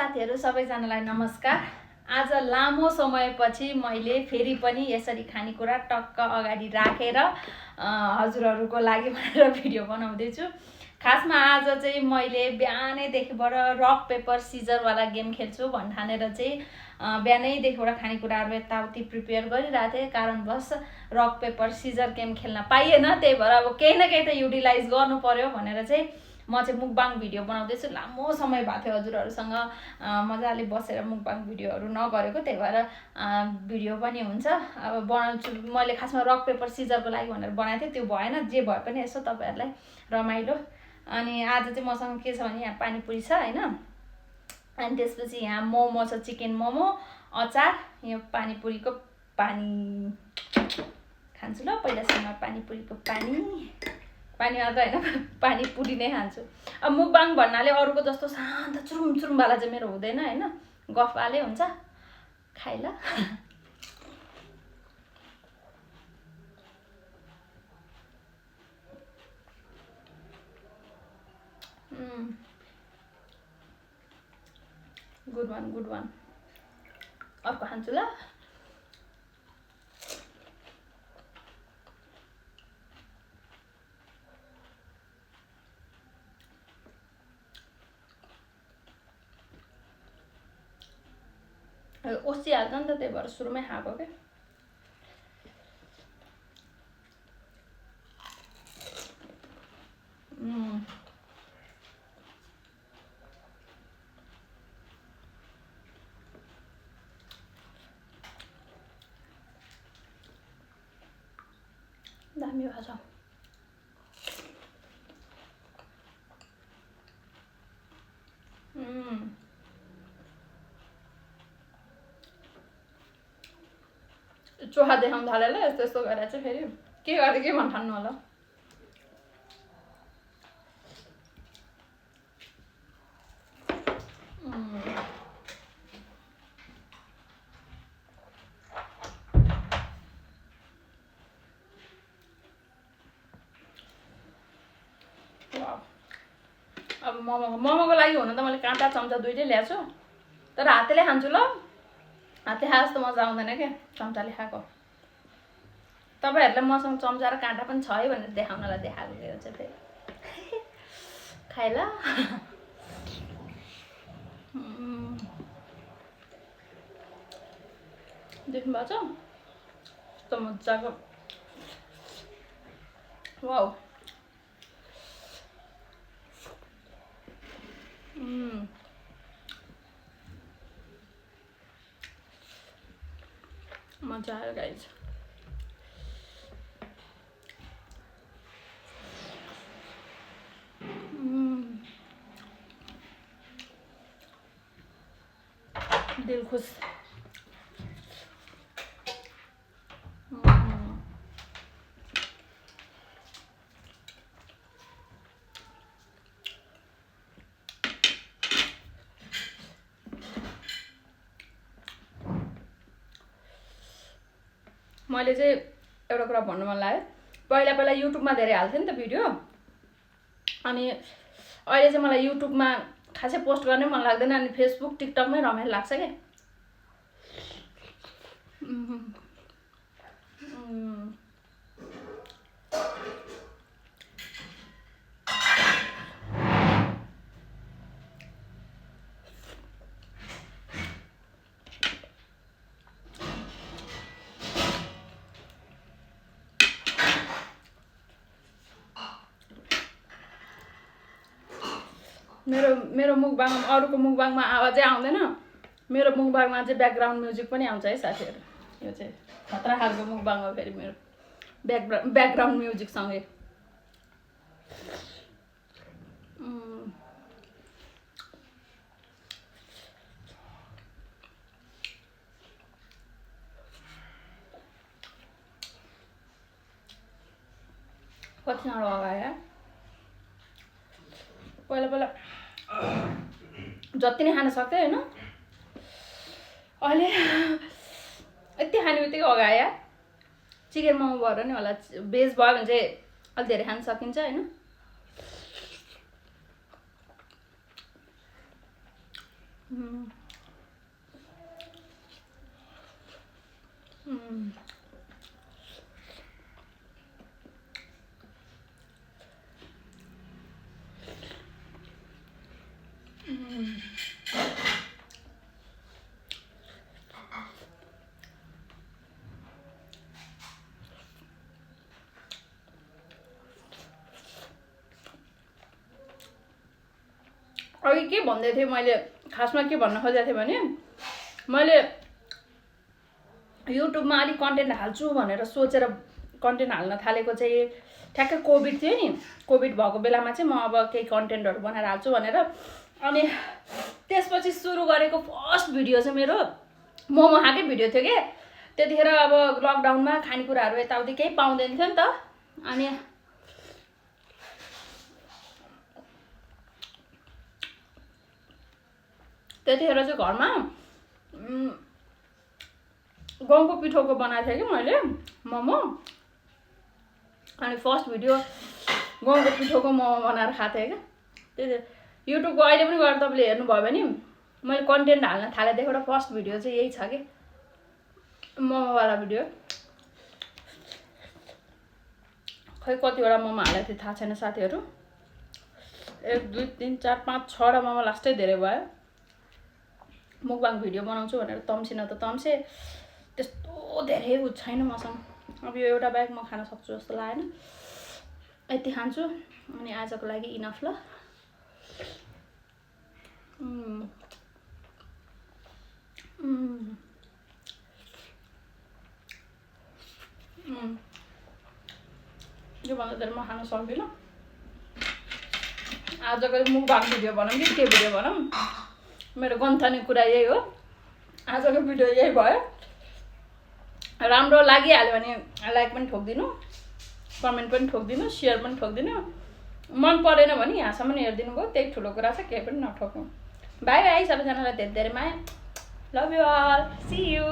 साथीहरु सबैजनालाई नमस्कार। आज लामो समयपछि मैले फेरि पनि यसरी खानेकुरा टक्क अगाडि राखेर हजुरहरुको लागि भनेर भिडियो बनाउँदै छु। खासमा आज चाहिँ मैले बिहानैदेखिबाट रक पेपर सिजर वाला गेम खेल्छु भन्ठानेर चाहिँ बिहानैदेखिबाट खानेकुराहरु यताउति प्रिपेयर गरिरहेको थिएँ। कारणवश रक पेपर सिजर गेम खेल्न पाइएन, त्यही भएर अब केही न केही त युटिलाइज गर्नु पर्यो भनेर चाहिँ म चाहिँ मुकबाङ भिडियो बनाउँदैछु। लामो समय भएको थियो हजुरहरुसँग मजाले बसेर मुकबाङ भिडियोहरु नगरेको, त्यही भएर भिडियो पनि हुन्छ। अब बनाउँछु मैले खासमा रक पेपर सिजरको लागि भनेर बनाएको थिएँ, त्यो भएन। जे भए पनि यसो तपाईहरुलाई रमाइलो। अनि आज चाहिँ मसँग के छ भने यहाँ पानीपुरी छ हैन, अनि त्यसपछि यहाँ मोमो छ, चिकन मोमो, अचार, यो पानीपुरीको पानी खान्छु ल। पहिलासँग पानीपुरीको पानी मात्र हैन, पानीपुरी नै खान्छु। अब मुकबाङ भन्नाले अरूको जस्तो शान्त चुरुम चुरुम वाला चाहिँ मेरो हुँदैन हैन, गफ वाले हुन्छ। खाइ ल। Good one. अर्को खान्छु ल। ओसिहाल्छ नि त, त्यही भएर सुरुमै खाएको के। दामी भएको छ। चोखा देखाउनु थाले ल, यस्तो यस्तो गरेर चाहिँ फेरि के गर्दै के भन्ठान्नु होला। अब मोमोको लागि हुन त मैले काँटा चम्चा दुइटै ल्याएको छु, तर हातले खान्छु ल। हातले खाए जस्तो मजा आउँदैन क्या चम्चाले खाएको। तपाईहरुले मसँग चम्चा र काँटा पनि छ है भनेर देखाउनलाई देखाएको के हुन्छ फेरि। खाइ ल। देख्नु भएको छ कस्तो मजाको। वाउ। मजा आयो गाइस। दिल खुश। मैले चाहिँ एउटा कुरा भन्नु मन लाग्यो। पहिला युट्युबमा धेरै हाल्थेँ नि त भिडियो, अनि अहिले चाहिँ मलाई युट्युबमा खासै पोस्ट गर्नै मन लाग्दैन, अनि फेसबुक टिकटकमै रमाइलो लाग्छ के। मेरो मुकबाङ अरूको मुकबाङमा आवाजै आउँदैन, मेरो मुकबाङमा चाहिँ ब्याकग्राउन्ड म्युजिक पनि आउँछ है साथीहरु। यो चाहिँ खतरा खालको मुकबाङ हो फेरि मेरो, ब्याकग्राउन्ड म्युजिक सँगै। कति साह्रो अगायो पहिला जति नै खान सक्थेँ हैन, अहिले यति खाने बित्तिकै अगायो। चिकन मोमो भएर नि होला, भेज भयो भने चाहिँ अलि धेरै खान सकिन्छ हैन। अघि के भन्दै थिएँ मैले, खासमा के भन्न खोजेको थिएँ भने मैले युट्युबमा अलिक कन्टेन्ट हाल्छु भनेर सोचेर कन्टेन्ट हाल्न थालेको चाहिँ ठ्याक्कै कोभिड थियो नि। कोभिड भएको बेलामा चाहिँ म अब केही कन्टेन्टहरू बनाएर हाल्छु भनेर, अनि त्यसपछि सुरु गरेको फर्स्ट भिडियो चाहिँ मेरो मोमो खाएकै भिडियो थियो कि। त्यतिखेर अब लकडाउनमा खानेकुराहरू यताउति केही पाउँदैन थियो नि त, अनि त्यतिखेर चाहिँ घरमा गहुँको पिठोको बनाएको थिएँ कि मैले मोमो। अनि फर्स्ट भिडियो गहुँको पिठोको मोमो बनाएर खाएको थिएँ क्या। त्यति युट्युबको अहिले पनि गएर तपाईँले हेर्नुभयो भने मैले कन्टेन्ट हाल्न थालेदेखिबाट फर्स्ट भिडियो चाहिँ यही छ कि, मोमोवाला भिडियो। खै कतिवटा मोमो हालेको थिएँ थाहा छैन साथीहरू। 1 2 3 4 5 6वटा मोमो लास्टै धेरै भयो। मुकबाङ भिडियो बनाउँछु भनेर तम्सिन त तम्से, त्यस्तो धेरै उ छैन मसँग। अब यो एउटा ब्याग म खान सक्छु जस्तो लागेन, यति खान्छु अनि आजको लागि इनफ ल। योभन्दा धेरै म खान सक्दिनँ। आजको मुकबाङ भिडियो भनौँ कि के भिडियो भनौँ, मेरो गन्थाने कुरा यही हो। आजको भिडियो यही भयो। राम्रो लागिहाल्यो भने लाइक पनि ठोकिदिनु, कमेन्ट पनि ठोकिदिनु, सेयर पनि ठोकिदिनु। मन परेन भने यहाँसम्म हेरिदिनु भयो, त्यही ठुलो कुरा छ, केही पनि नठोक्नु। बाई बाई, सबैजनालाई धेरै धेरै माया। Love you all, see you.